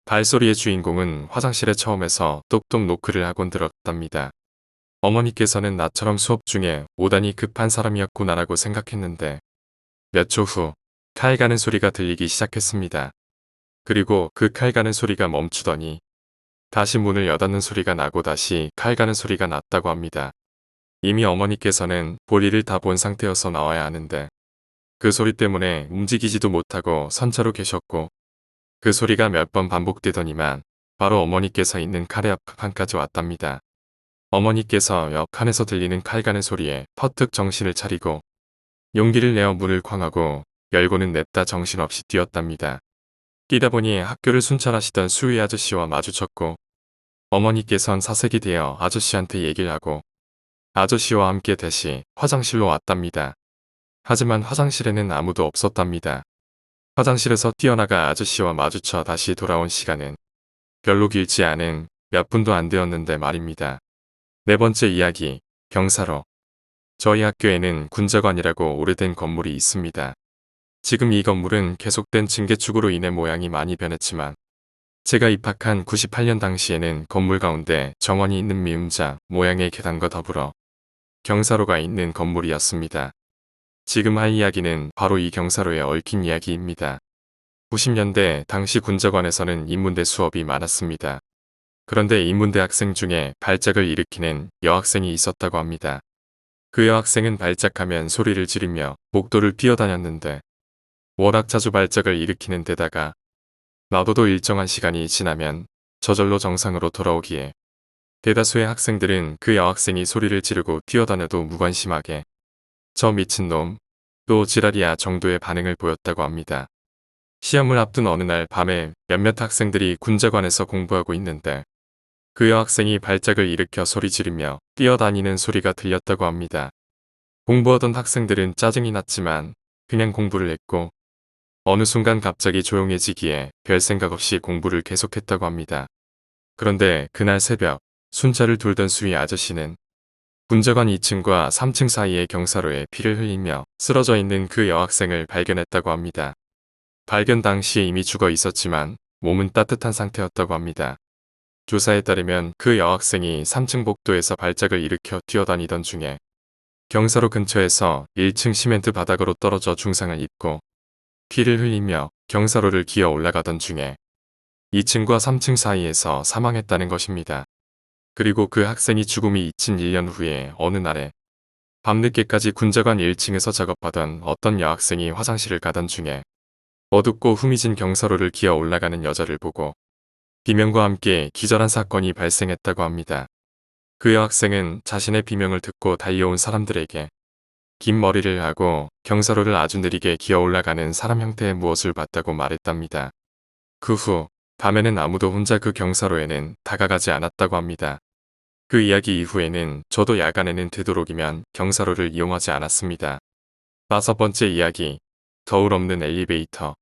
발소리의 주인공은 화장실에 처음에서 똑똑 노크를 하곤 들었답니다. 어머니께서는 나처럼 수업 중에 오다니 급한 사람이었구나라고 생각했는데 몇 초 후 칼 가는 소리가 들리기 시작했습니다. 그리고 그 칼 가는 소리가 멈추더니 다시 문을 여닫는 소리가 나고 다시 칼 가는 소리가 났다고 합니다. 이미 어머니께서는 볼일을 다 본 상태여서 나와야 하는데 그 소리 때문에 움직이지도 못하고 선차로 계셨고 그 소리가 몇 번 반복되더니만 바로 어머니께서 있는 칼의 앞칸까지 왔답니다. 어머니께서 옆 칸에서 들리는 칼 가는 소리에 퍼뜩 정신을 차리고 용기를 내어 문을 쾅하고 열고는 냅다 정신없이 뛰었답니다. 뛰다 보니 학교를 순찰하시던 수위 아저씨와 마주쳤고 어머니께선 사색이 되어 아저씨한테 얘기를 하고 아저씨와 함께 다시 화장실로 왔답니다. 하지만 화장실에는 아무도 없었답니다. 화장실에서 뛰어나가 아저씨와 마주쳐 다시 돌아온 시간은 별로 길지 않은 몇 분도 안 되었는데 말입니다. 네 번째 이야기, 경사로. 저희 학교에는 군자관이라고 오래된 건물이 있습니다. 지금 이 건물은 계속된 증개축으로 인해 모양이 많이 변했지만 제가 입학한 98년 당시에는 건물 가운데 정원이 있는 미음자 모양의 계단과 더불어 경사로가 있는 건물이었습니다. 지금 할 이야기는 바로 이 경사로에 얽힌 이야기입니다. 90년대 당시 군자관에서는 인문대 수업이 많았습니다. 그런데 인문대 학생 중에 발작을 일으키는 여학생이 있었다고 합니다. 그 여학생은 발작하면 소리를 지르며 복도를 뛰어다녔는데 워낙 자주 발작을 일으키는 데다가 놔둬도 일정한 시간이 지나면 저절로 정상으로 돌아오기에 대다수의 학생들은 그 여학생이 소리를 지르고 뛰어다녀도 무관심하게 저 미친놈, 또 지랄이야 정도의 반응을 보였다고 합니다. 시험을 앞둔 어느 날 밤에 몇몇 학생들이 군자관에서 공부하고 있는데 그 여학생이 발작을 일으켜 소리 지르며 뛰어다니는 소리가 들렸다고 합니다. 공부하던 학생들은 짜증이 났지만 그냥 공부를 했고 어느 순간 갑자기 조용해지기에 별 생각 없이 공부를 계속했다고 합니다. 그런데 그날 새벽 순찰을 돌던 수위 아저씨는 군자관 2층과 3층 사이의 경사로에 피를 흘리며 쓰러져 있는 그 여학생을 발견했다고 합니다. 발견 당시에 이미 죽어 있었지만 몸은 따뜻한 상태였다고 합니다. 조사에 따르면 그 여학생이 3층 복도에서 발작을 일으켜 뛰어다니던 중에 경사로 근처에서 1층 시멘트 바닥으로 떨어져 중상을 입고 피를 흘리며 경사로를 기어 올라가던 중에 2층과 3층 사이에서 사망했다는 것입니다. 그리고 그 학생이 죽음이 잊힌 1년 후에 어느 날에 밤늦게까지 군자관 1층에서 작업하던 어떤 여학생이 화장실을 가던 중에 어둡고 후미진 경사로를 기어 올라가는 여자를 보고 비명과 함께 기절한 사건이 발생했다고 합니다. 그 여학생은 자신의 비명을 듣고 달려온 사람들에게 긴 머리를 하고 경사로를 아주 느리게 기어 올라가는 사람 형태의 무엇을 봤다고 말했답니다. 그 후 밤에는 아무도 혼자 그 경사로에는 다가가지 않았다고 합니다. 그 이야기 이후에는 저도 야간에는 되도록이면 경사로를 이용하지 않았습니다. 5번째 이야기, 거울 없는 엘리베이터.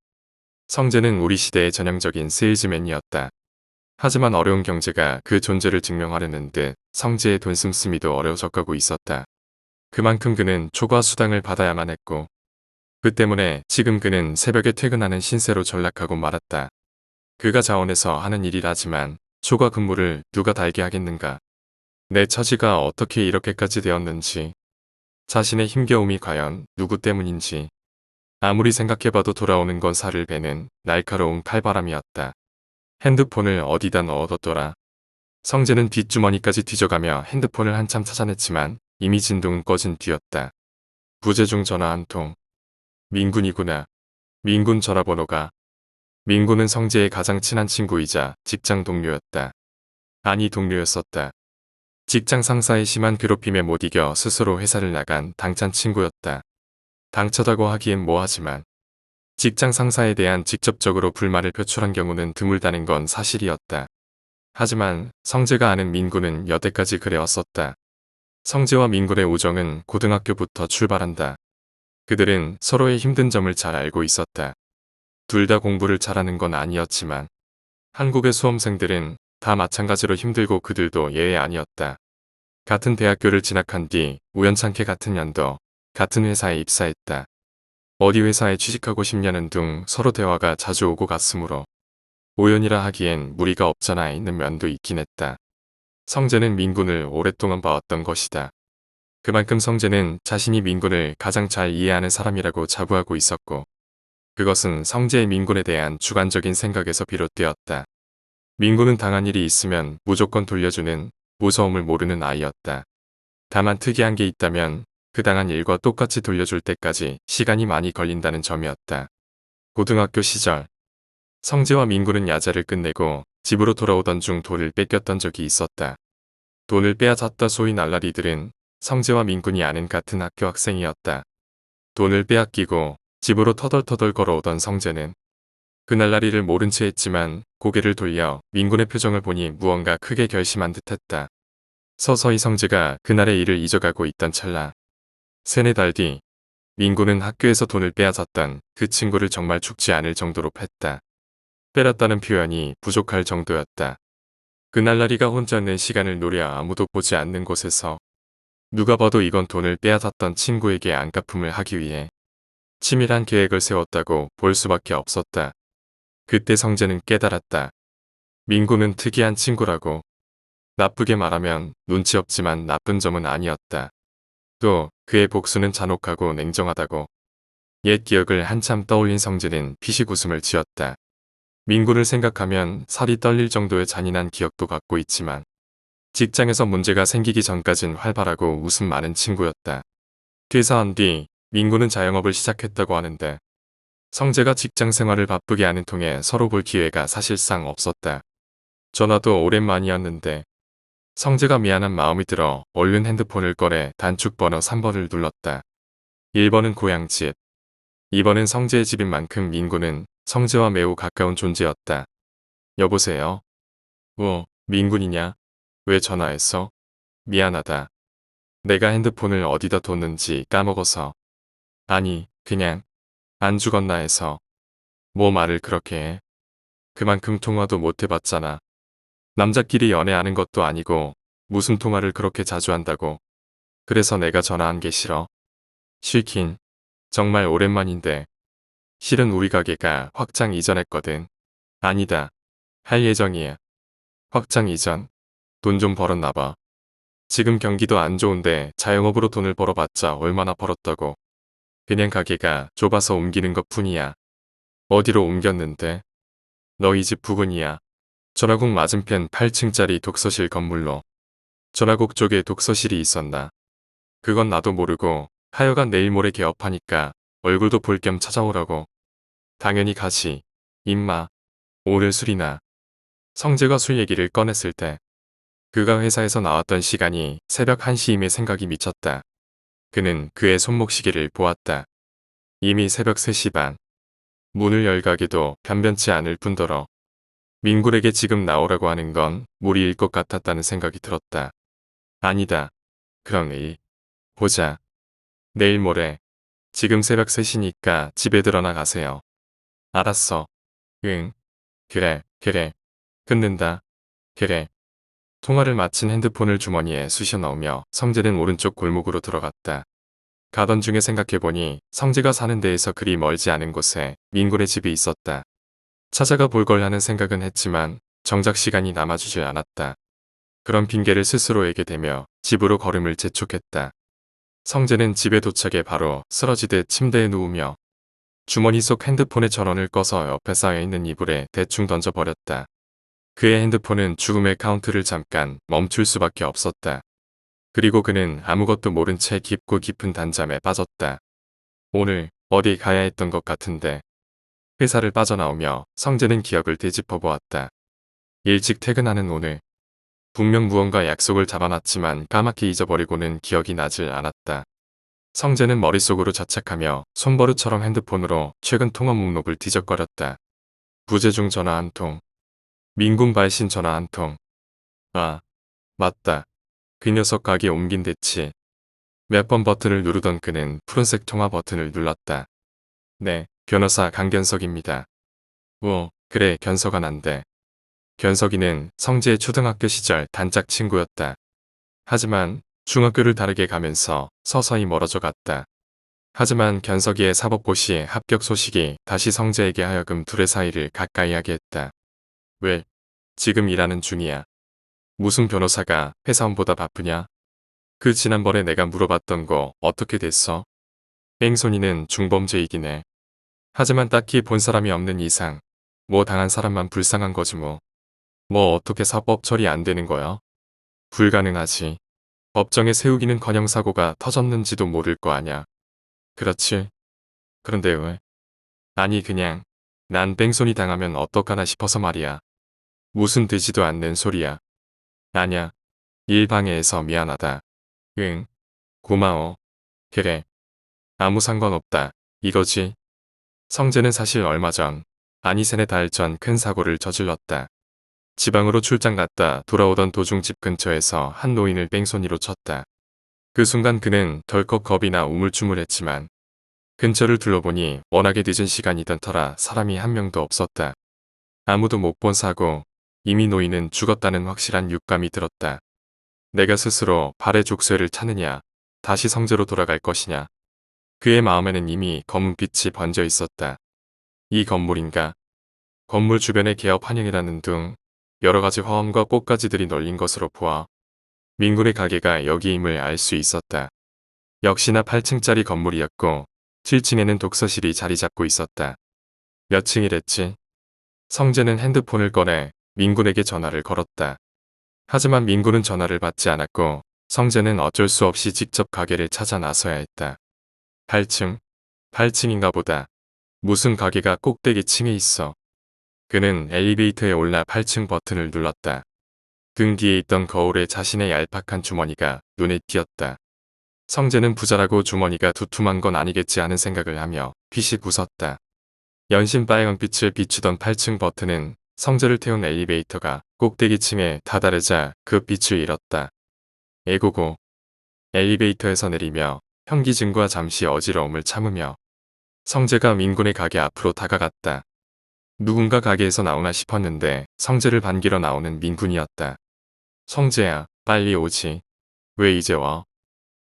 성재는 우리 시대의 전형적인 세일즈맨이었다. 하지만 어려운 경제가 그 존재를 증명하려는 듯 성재의 돈 씀씀이도 어려워져가고 있었다. 그만큼 그는 초과 수당을 받아야만 했고 그 때문에 지금 그는 새벽에 퇴근하는 신세로 전락하고 말았다. 그가 자원해서 하는 일이라지만 초과 근무를 누가 달게 하겠는가. 내 처지가 어떻게 이렇게까지 되었는지 자신의 힘겨움이 과연 누구 때문인지 아무리 생각해봐도 돌아오는 건 살을 베는 날카로운 칼바람이었다. 핸드폰을 어디다 넣어뒀더라. 성재는 뒷주머니까지 뒤져가며 핸드폰을 한참 찾아냈지만 이미 진동은 꺼진 뒤였다. 부재중 전화 한 통. 민군이구나. 민군 전화번호가. 민군은 성재의 가장 친한 친구이자 직장 동료였다. 아니 동료였었다. 직장 상사의 심한 괴롭힘에 못 이겨 스스로 회사를 나간 당찬 친구였다. 당처다고 하기엔 뭐하지만 직장 상사에 대한 직접적으로 불만을 표출한 경우는 드물다는 건 사실이었다. 하지만 성재가 아는 민군은 여태까지 그래왔었다. 성재와 민군의 우정은 고등학교부터 출발한다. 그들은 서로의 힘든 점을 잘 알고 있었다. 둘 다 공부를 잘하는 건 아니었지만 한국의 수험생들은 다 마찬가지로 힘들고 그들도 예외 아니었다. 같은 대학교를 진학한 뒤 우연찮게 같은 연도 같은 회사에 입사했다. 어디 회사에 취직하고 싶냐는 둥 서로 대화가 자주 오고 갔으므로 우연이라 하기엔 무리가 없잖아 있는 면도 있긴 했다. 성재는 민군을 오랫동안 봐왔던 것이다. 그만큼 성재는 자신이 민군을 가장 잘 이해하는 사람이라고 자부하고 있었고 그것은 성재의 민군에 대한 주관적인 생각에서 비롯되었다. 민군은 당한 일이 있으면 무조건 돌려주는 무서움을 모르는 아이였다. 다만 특이한 게 있다면 그 당한 일과 똑같이 돌려줄 때까지 시간이 많이 걸린다는 점이었다. 고등학교 시절 성재와 민군은 야자를 끝내고 집으로 돌아오던 중 돈을 뺏겼던 적이 있었다. 돈을 빼앗았다 소위 날라리들은 성재와 민군이 아는 같은 학교 학생이었다. 돈을 빼앗기고 집으로 터덜터덜 걸어오던 성재는 그 날라리를 모른 채 했지만 고개를 돌려 민군의 표정을 보니 무언가 크게 결심한 듯했다. 서서히 성재가 그날의 일을 잊어가고 있던 찰나. 3-4달 뒤 민군은 학교에서 돈을 빼앗았던 그 친구를 정말 죽지 않을 정도로 팼다. 빼앗다는 표현이 부족할 정도였다. 그 날라리가 혼자 낸 시간을 노려 아무도 보지 않는 곳에서 누가 봐도 이건 돈을 빼앗았던 친구에게 안갚음을 하기 위해 치밀한 계획을 세웠다고 볼 수밖에 없었다. 그때 성재는 깨달았다. 민군은 특이한 친구라고. 나쁘게 말하면 눈치 없지만 나쁜 점은 아니었다. 또 그의 복수는 잔혹하고 냉정하다고. 옛 기억을 한참 떠올린 성재는 피식 웃음을 지었다. 민군을 생각하면 살이 떨릴 정도의 잔인한 기억도 갖고 있지만 직장에서 문제가 생기기 전까진 활발하고 웃음 많은 친구였다. 퇴사한 뒤 민군은 자영업을 시작했다고 하는데 성재가 직장 생활을 바쁘게 하는 통에 서로 볼 기회가 사실상 없었다. 전화도 오랜만이었는데 성재가 미안한 마음이 들어 얼른 핸드폰을 꺼내 단축번호 3번을 눌렀다. 1번은 고향 집, 2번은 성재의 집인 만큼 민군은 성재와 매우 가까운 존재였다. 여보세요? 민군이냐? 왜 전화했어? 미안하다. 내가 핸드폰을 어디다 뒀는지 까먹어서. 아니, 그냥 안 죽었나 해서. 뭐 말을 그렇게 해? 그만큼 통화도 못 해봤잖아. 남자끼리 연애하는 것도 아니고 무슨 통화를 그렇게 자주 한다고. 그래서 내가 전화한 게 싫어. 싫긴. 정말 오랜만인데. 실은 우리 가게가 확장 이전했거든. 아니다. 할 예정이야. 확장 이전. 돈 좀 벌었나 봐. 지금 경기도 안 좋은데 자영업으로 돈을 벌어봤자 얼마나 벌었다고. 그냥 가게가 좁아서 옮기는 것 뿐이야. 어디로 옮겼는데? 너희 집 부근이야. 전화국 맞은편 8층짜리 독서실 건물로. 전화국 쪽에 독서실이 있었나? 그건 나도 모르고 하여간 내일 모레 개업하니까 얼굴도 볼 겸 찾아오라고. 당연히 가지. 임마. 오늘 술이나. 성재가 술 얘기를 꺼냈을 때 그가 회사에서 나왔던 시간이 새벽 1시임에 생각이 미쳤다. 그는 그의 손목시계를 보았다. 이미 새벽 3시 반. 문을 열 가게도 변변치 않을 뿐더러 민군에게 지금 나오라고 하는 건 무리일 것 같았다는 생각이 들었다. 아니다. 그럼 내일 보자. 내일 모레. 지금 새벽 3시니까 집에 들어나 가세요. 알았어. 응. 그래. 끊는다. 그래. 통화를 마친 핸드폰을 주머니에 쑤셔 넣으며 성재는 오른쪽 골목으로 들어갔다. 가던 중에 생각해보니 성재가 사는 데에서 그리 멀지 않은 곳에 민군의 집이 있었다. 찾아가 볼 걸 하는 생각은 했지만 정작 시간이 남아주질 않았다. 그런 핑계를 스스로에게 대며 집으로 걸음을 재촉했다. 성재는 집에 도착해 바로 쓰러지듯 침대에 누우며 주머니 속 핸드폰의 전원을 꺼서 옆에 쌓여있는 이불에 대충 던져버렸다. 그의 핸드폰은 죽음의 카운트를 잠깐 멈출 수밖에 없었다. 그리고 그는 아무것도 모른 채 깊고 깊은 단잠에 빠졌다. 오늘 어디 가야 했던 것 같은데. 회사를 빠져나오며 성재는 기억을 되짚어 보았다. 일찍 퇴근하는 오늘. 분명 무언가 약속을 잡아놨지만 까맣게 잊어버리고는 기억이 나질 않았다. 성재는 머릿속으로 자책하며 손버릇처럼 핸드폰으로 최근 통화 목록을 뒤적거렸다. 부재중 전화 한 통. 민군 발신 전화 한 통. 아, 맞다. 그 녀석 가게 옮긴 대치. 몇 번 버튼을 누르던 그는 푸른색 통화 버튼을 눌렀다. 네, 변호사 강견석입니다. 그래, 견석아 난데. 견석이는 성재의 초등학교 시절 단짝 친구였다. 하지만 중학교를 다르게 가면서 서서히 멀어져 갔다. 하지만 견석이의 사법고시 합격 소식이 다시 성재에게 하여금 둘의 사이를 가까이 하게 했다. 왜? 지금 일하는 중이야. 무슨 변호사가 회사원보다 바쁘냐? 그 지난번에 내가 물어봤던 거 어떻게 됐어? 뺑소니는 중범죄이긴 해. 하지만 딱히 본 사람이 없는 이상 뭐 당한 사람만 불쌍한 거지 뭐. 뭐 어떻게 사법 처리 안 되는 거야? 불가능하지. 법정에 세우기는커녕 사고가 터졌는지도 모를 거 아냐. 그렇지. 그런데 왜? 아니 그냥 난 뺑소니 당하면 어떡하나 싶어서 말이야. 무슨 되지도 않는 소리야. 아냐. 일 방해해서 미안하다. 응. 고마워. 그래. 아무 상관없다. 이거지. 성재는 사실 얼마 전, 아니 세네 달 전 큰 사고를 저질렀다. 지방으로 출장 갔다 돌아오던 도중 집 근처에서 한 노인을 뺑소니로 쳤다. 그 순간 그는 덜컥 겁이 나 우물쭈물했지만 근처를 둘러보니 워낙에 늦은 시간이던 터라 사람이 한 명도 없었다. 아무도 못 본 사고, 이미 노인은 죽었다는 확실한 육감이 들었다. 내가 스스로 발의 족쇄를 차느냐, 다시 성재로 돌아갈 것이냐. 그의 마음에는 이미 검은 빛이 번져 있었다. 이 건물인가? 건물 주변에 개업 환영이라는 등 여러 가지 화엄과 꽃가지들이 널린 것으로 보아 민군의 가게가 여기임을 알 수 있었다. 역시나 8층짜리 건물이었고 7층에는 독서실이 자리 잡고 있었다. 몇 층이랬지? 성재는 핸드폰을 꺼내 민군에게 전화를 걸었다. 하지만 민군은 전화를 받지 않았고 성재는 어쩔 수 없이 직접 가게를 찾아 나서야 했다. 8층? 8층인가 보다. 무슨 가게가 꼭대기 층에 있어. 그는 엘리베이터에 올라 8층 버튼을 눌렀다. 등 뒤에 있던 거울에 자신의 얄팍한 주머니가 눈에 띄었다. 성재는 부자라고 주머니가 두툼한 건 아니겠지 하는 생각을 하며 휘식 웃었다. 연신 빨간빛을 비추던 8층 버튼은 성재를 태운 엘리베이터가 꼭대기층에 다다르자 그 빛을 잃었다. 에고고. 엘리베이터에서 내리며 현기증과 잠시 어지러움을 참으며 성재가 민군의 가게 앞으로 다가갔다. 누군가 가게에서 나오나 싶었는데 성재를 반기러 나오는 민군이었다. 성재야, 빨리 오지. 왜 이제 와?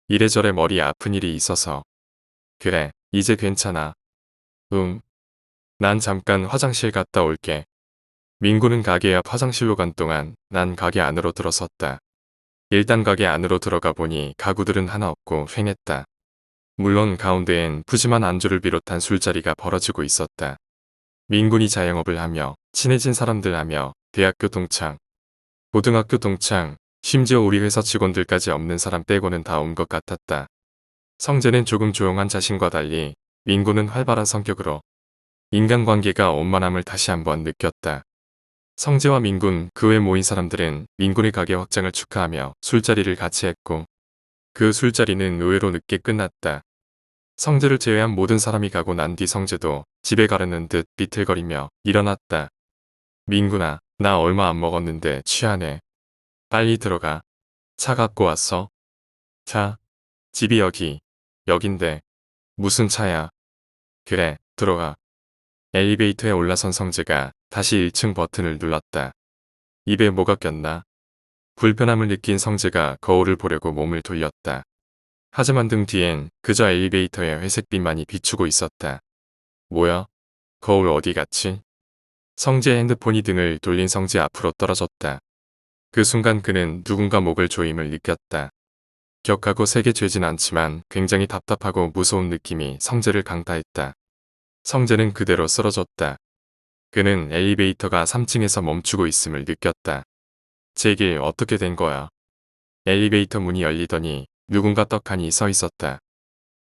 이래저래 머리 아픈 일이 있어서. 그래, 이제 괜찮아. 응. 난 잠깐 화장실 갔다 올게. 민군은 가게 앞 화장실로 간 동안 난 가게 안으로 들어섰다. 일단 가게 안으로 들어가 보니 가구들은 하나 없고 휑했다. 물론 가운데엔 푸짐한 안주를 비롯한 술자리가 벌어지고 있었다. 민군이 자영업을 하며 친해진 사람들 하며 대학교 동창, 고등학교 동창, 심지어 우리 회사 직원들까지 없는 사람 빼고는 다 온 것 같았다. 성재는 조금 조용한 자신과 달리 민군은 활발한 성격으로 인간관계가 원만함을 다시 한번 느꼈다. 성재와 민군 그 외 모인 사람들은 민군의 가게 확장을 축하하며 술자리를 같이 했고 그 술자리는 의외로 늦게 끝났다. 성재를 제외한 모든 사람이 가고 난 뒤 성재도 집에 가려는 듯 비틀거리며 일어났다. 민군아, 나 얼마 안 먹었는데 취하네. 빨리 들어가. 차 갖고 왔어? 차? 집이 여긴데. 무슨 차야? 그래, 들어가. 엘리베이터에 올라선 성재가 다시 1층 버튼을 눌렀다. 입에 뭐가 꼈나? 불편함을 느낀 성재가 거울을 보려고 몸을 돌렸다. 하지만 등 뒤엔 그저 엘리베이터의 회색빛만이 비추고 있었다. 뭐야? 거울 어디 갔지? 성재의 핸드폰이 등을 돌린 성재 앞으로 떨어졌다. 그 순간 그는 누군가 목을 조임을 느꼈다. 격하고 세게 죄진 않지만 굉장히 답답하고 무서운 느낌이 성재를 강타했다. 성재는 그대로 쓰러졌다. 그는 엘리베이터가 3층에서 멈추고 있음을 느꼈다. 제 길 어떻게 된 거야? 엘리베이터 문이 열리더니 누군가 떡하니 서 있었다.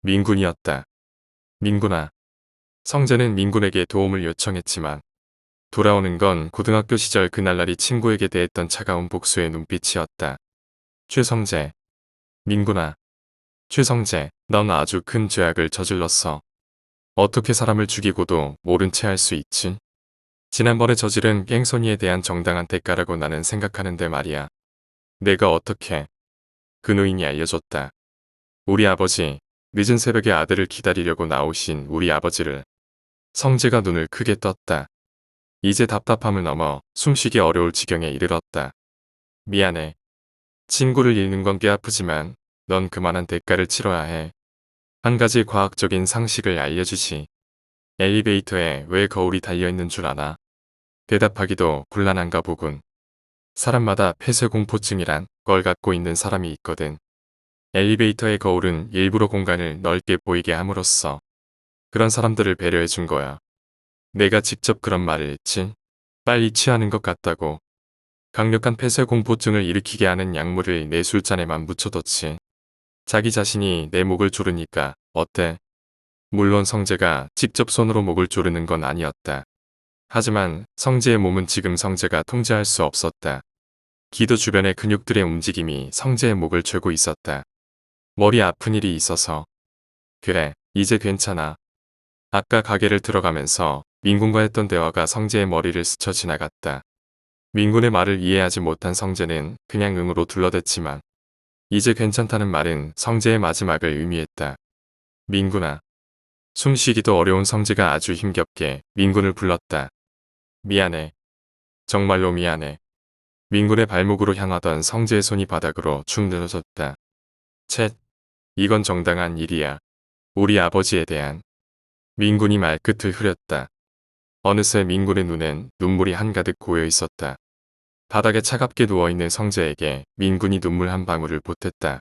민군이었다. 민군아. 성재는 민군에게 도움을 요청했지만 돌아오는 건 고등학교 시절 그날날이 친구에게 대했던 차가운 복수의 눈빛이었다. 최성재. 민군아. 최성재, 넌 아주 큰 죄악을 저질렀어. 어떻게 사람을 죽이고도 모른 채 할 수 있지? 지난번에 저지른 깽소니에 대한 정당한 대가라고 나는 생각하는데 말이야. 내가 어떻게? 그 노인이 알려줬다. 우리 아버지, 늦은 새벽에 아들을 기다리려고 나오신 우리 아버지를. 성재가 눈을 크게 떴다. 이제 답답함을 넘어 숨쉬기 어려울 지경에 이르렀다. 미안해. 친구를 잃는 건 꽤 아프지만 넌 그만한 대가를 치러야 해. 한 가지 과학적인 상식을 알려주시. 엘리베이터에 왜 거울이 달려있는 줄 아나? 대답하기도 곤란한가 보군. 사람마다 폐쇄공포증이란 걸 갖고 있는 사람이 있거든. 엘리베이터의 거울은 일부러 공간을 넓게 보이게 함으로써 그런 사람들을 배려해 준 거야. 내가 직접 그런 말을 했지. 빨리 취하는 것 같다고. 강력한 폐쇄공포증을 일으키게 하는 약물을 내 술잔에만 묻혀뒀지. 자기 자신이 내 목을 조르니까 어때? 물론 성재가 직접 손으로 목을 조르는 건 아니었다. 하지만 성재의 몸은 지금 성재가 통제할 수 없었다. 기도 주변의 근육들의 움직임이 성재의 목을 죄고 있었다. 머리 아픈 일이 있어서. 그래, 이제 괜찮아. 아까 가게를 들어가면서 민군과 했던 대화가 성재의 머리를 스쳐 지나갔다. 민군의 말을 이해하지 못한 성재는 그냥 응으로 둘러댔지만 이제 괜찮다는 말은 성재의 마지막을 의미했다. 민군아. 숨쉬기도 어려운 성재가 아주 힘겹게 민군을 불렀다. 미안해. 정말로 미안해. 민군의 발목으로 향하던 성재의 손이 바닥으로 축 늘어졌다. 쳇. 이건 정당한 일이야. 우리 아버지에 대한. 민군이 말끝을 흐렸다. 어느새 민군의 눈엔 눈물이 한가득 고여 있었다. 바닥에 차갑게 누워있는 성재에게 민군이 눈물 한 방울을 보탰다.